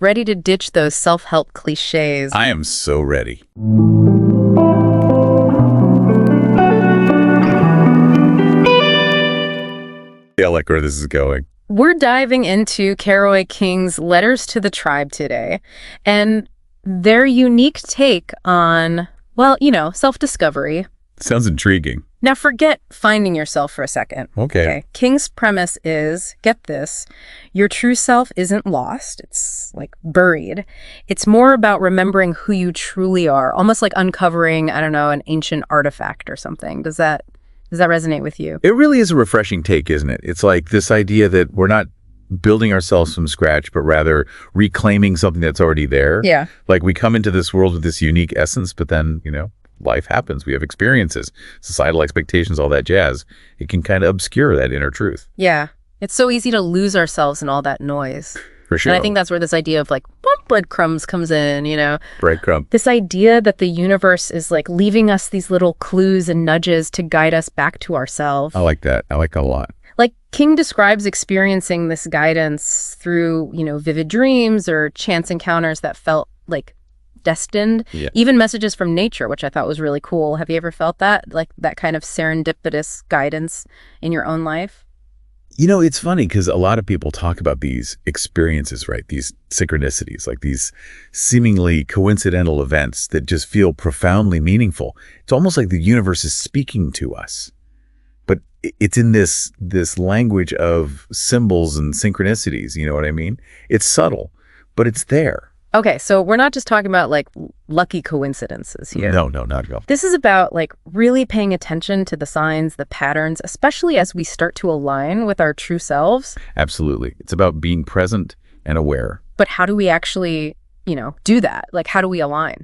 Ready to ditch those self-help cliches. I am so ready. I like where this is going. We're diving into Keroy King's Letters to the Tribe today, and their unique take on, well, self-discovery. Sounds intriguing. Now forget finding yourself for a second. Okay. King's premise is, get this, your true self isn't lost. It's like buried. It's more about remembering who you truly are, almost like uncovering, I don't know, an ancient artifact or something. Does that resonate with you? It really is a refreshing take, isn't it? It's like this idea that we're not building ourselves from scratch, but rather reclaiming something that's already there. Yeah. Like we come into this world with this unique essence, but then, life happens. We have experiences, societal expectations, all that jazz. It can kind of obscure that inner truth. Yeah. It's so easy to lose ourselves in all that noise. For sure. And I think that's where this idea of like breadcrumbs comes in, Breadcrumb. This idea that the universe is like leaving us these little clues and nudges to guide us back to ourselves. I like that. I like that a lot. Like King describes experiencing this guidance through, vivid dreams or chance encounters that felt like destined. Yeah. Even messages from nature, which I thought was really cool. Have you ever felt that? Like that kind of serendipitous guidance in your own life? It's funny because a lot of people talk about these experiences, right? These synchronicities, like these seemingly coincidental events that just feel profoundly meaningful. It's almost like the universe is speaking to us. But it's in this language of symbols and synchronicities, you know what I mean? It's subtle, but it's there. Okay, so we're not just talking about like lucky coincidences here. No, not at all. This is about like really paying attention to the signs, the patterns, especially as we start to align with our true selves. Absolutely. It's about being present and aware. But how do we actually, do that? Like, how do we align?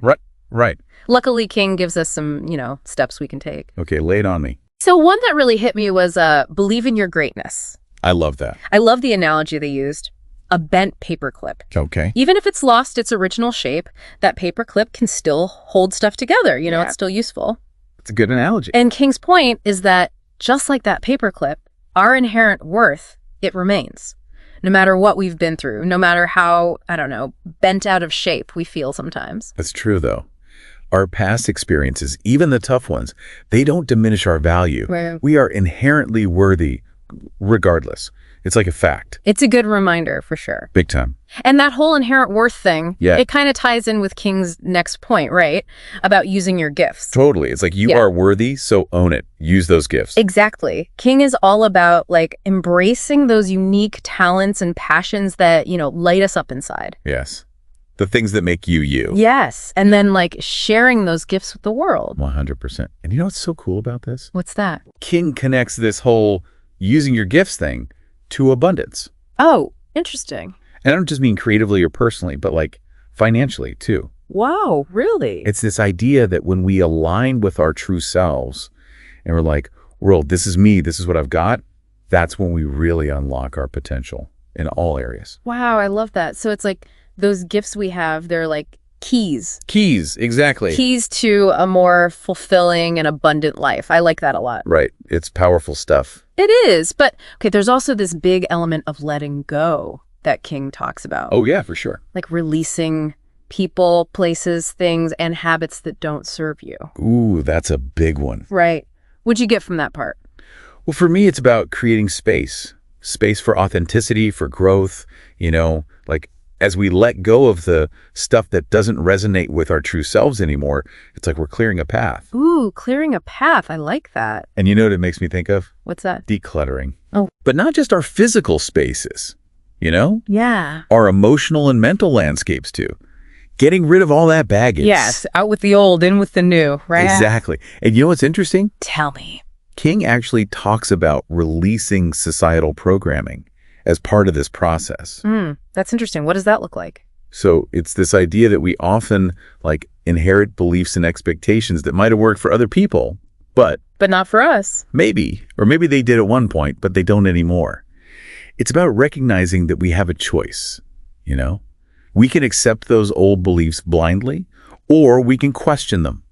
Right. Luckily, King gives us some, steps we can take. Okay, lay it on me. So one that really hit me was believe in your greatness. I love that. I love the analogy they used. A bent paperclip. Okay. Even if it's lost its original shape, that paperclip can still hold stuff together. It's still useful. It's a good analogy. And King's point is that just like that paperclip, our inherent worth, it remains. No matter what we've been through, no matter how, bent out of shape we feel sometimes. That's true, though. Our past experiences, even the tough ones, they don't diminish our value. Right. We are inherently worthy regardless. It's like a fact. It's a good reminder for sure. Big time. And that whole inherent worth thing, Yeah. It kind of ties in with King's next point, right? About using your gifts. Totally. It's like you are worthy, so own it. Use those gifts. Exactly. King is all about like embracing those unique talents and passions that, light us up inside. Yes. The things that make you, you. Yes. And then like sharing those gifts with the world. 100%. And you know what's so cool about this? What's that? King connects this whole using your gifts thing to abundance. Oh, interesting. And I don't just mean creatively or personally, but like financially too. Wow, really? It's this idea that when we align with our true selves and we're like, world, this is me, this is what I've got, that's when we really unlock our potential in all areas. Wow, I love that. So it's like those gifts we have, they're like keys. Keys, exactly. Keys to a more fulfilling and abundant life. I like that a lot. Right. It's powerful stuff. It is. But, okay, there's also this big element of letting go that King talks about. Oh, yeah, for sure. Like releasing people, places, things, and habits that don't serve you. Ooh, that's a big one. Right. What'd you get from that part? Well, for me, it's about creating space for authenticity, for growth, like as we let go of the stuff that doesn't resonate with our true selves anymore, it's like we're clearing a path. Ooh, clearing a path. I like that. And you know what it makes me think of? What's that? Decluttering. Oh. But not just our physical spaces, Yeah. Our emotional and mental landscapes too. Getting rid of all that baggage. Yes, out with the old, in with the new, right? Exactly. And you know what's interesting? Tell me. King actually talks about releasing societal programming as part of this process. That's interesting. What does that look like? So it's this idea that we often inherit beliefs and expectations that might have worked for other people, but not for us. maybe they did at one point, but they don't anymore. It's about recognizing that we have a choice, We can accept those old beliefs blindly, or we can question them,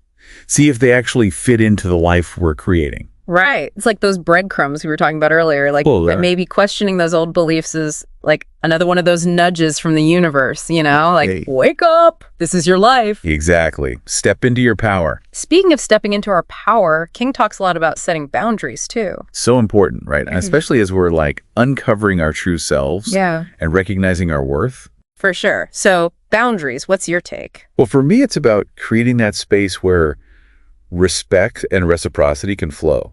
see if they actually fit into the life we're creating. Right. It's like those breadcrumbs we were talking about earlier. Like Well, right. maybe questioning those old beliefs is like another one of those nudges from the universe, like Hey. wake up. This is your life. Exactly. Step into your power. Speaking of stepping into our power, King talks a lot about setting boundaries too. So important, right? Especially as we're like uncovering our true selves Yeah. and recognizing our worth. For sure. So boundaries, what's your take? Well, for me, it's about creating that space where respect and reciprocity can flow.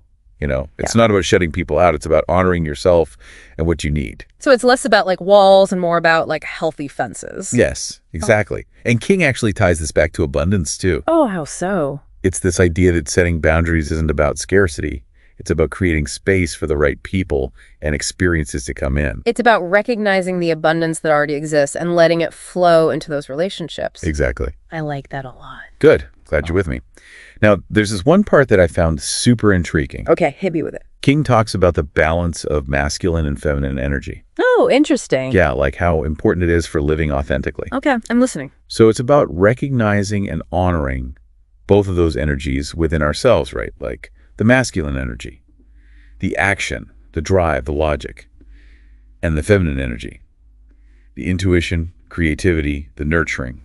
It's not about shutting people out. It's about honoring yourself and what you need. So it's less about like walls and more about like healthy fences. Yes, exactly. And King actually ties this back to abundance too. Oh, how so? It's this idea that setting boundaries isn't about scarcity. It's about creating space for the right people and experiences to come in. It's about recognizing the abundance that already exists and letting it flow into those relationships. Exactly. I like that a lot. Good. Glad you're with me. Now, there's this one part that I found super intriguing. Okay, hit me with it. King talks about the balance of masculine and feminine energy. Oh, interesting. Yeah, like how important it is for living authentically. Okay, I'm listening. So it's about recognizing and honoring both of those energies within ourselves, right? Like the masculine energy, the action, the drive, the logic, and the feminine energy, the intuition, creativity, the nurturing.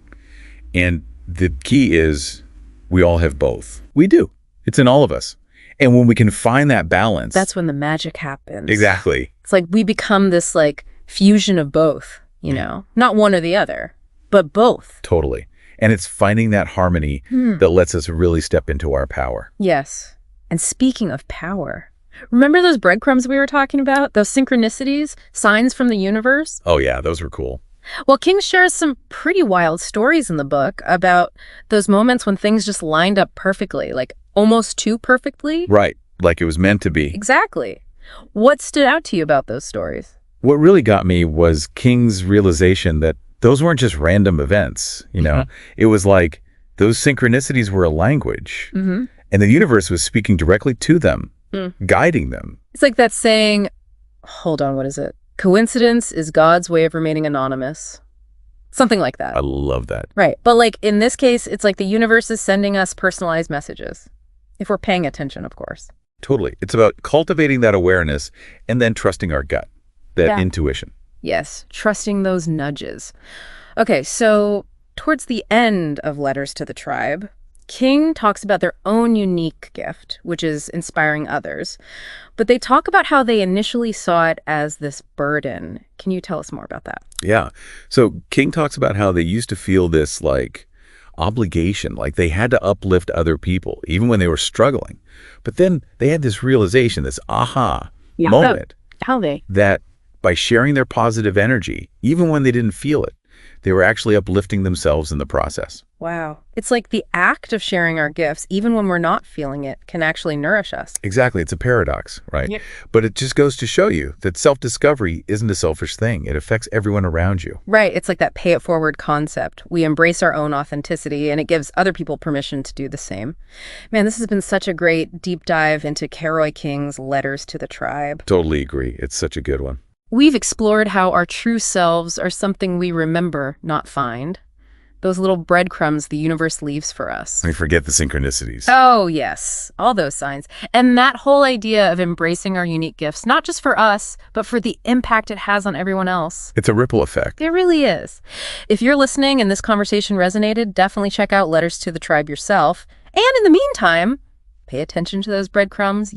And the key is we all have both. We do. It's in all of us. And when we can find that balance. That's when the magic happens. Exactly. It's like we become this like fusion of both, not one or the other, but both. Totally. And it's finding that harmony that lets us really step into our power. Yes. And speaking of power, remember those breadcrumbs we were talking about? Those synchronicities, signs from the universe? Oh yeah, those were cool. Well, King shares some pretty wild stories in the book about those moments when things just lined up perfectly, like almost too perfectly. Right. Like it was meant to be. Exactly. What stood out to you about those stories? What really got me was King's realization that those weren't just random events, It was like those synchronicities were a language, and the universe was speaking directly to them, guiding them. It's like that saying, hold on, what is it? Coincidence is God's way of remaining anonymous. Something like that. I love that. Right. But like in this case, it's like the universe is sending us personalized messages. If we're paying attention, of course. Totally. It's about cultivating that awareness and then trusting our gut, that intuition. Yes, trusting those nudges. Okay, so towards the end of Letters to the Tribe, King talks about their own unique gift, which is inspiring others. But they talk about how they initially saw it as this burden. Can you tell us more about that? Yeah. So King talks about how they used to feel this like obligation, like they had to uplift other people, even when they were struggling. But then they had this realization, this aha moment. How they? That by sharing their positive energy, even when they didn't feel it, they were actually uplifting themselves in the process. Wow. It's like the act of sharing our gifts, even when we're not feeling it, can actually nourish us. Exactly. It's a paradox, right? Yep. But it just goes to show you that self-discovery isn't a selfish thing. It affects everyone around you. Right. It's like that pay it forward concept. We embrace our own authenticity, and it gives other people permission to do the same. Man, this has been such a great deep dive into Keroy King's Letters to the Tribe. Totally agree. It's such a good one. We've explored how our true selves are something we remember, not find. Those little breadcrumbs the universe leaves for us. I forget the synchronicities. Oh, yes. All those signs. And that whole idea of embracing our unique gifts, not just for us, but for the impact it has on everyone else. It's a ripple effect. It really is. If you're listening and this conversation resonated, definitely check out Letters to the Tribe yourself. And in the meantime, pay attention to those breadcrumbs.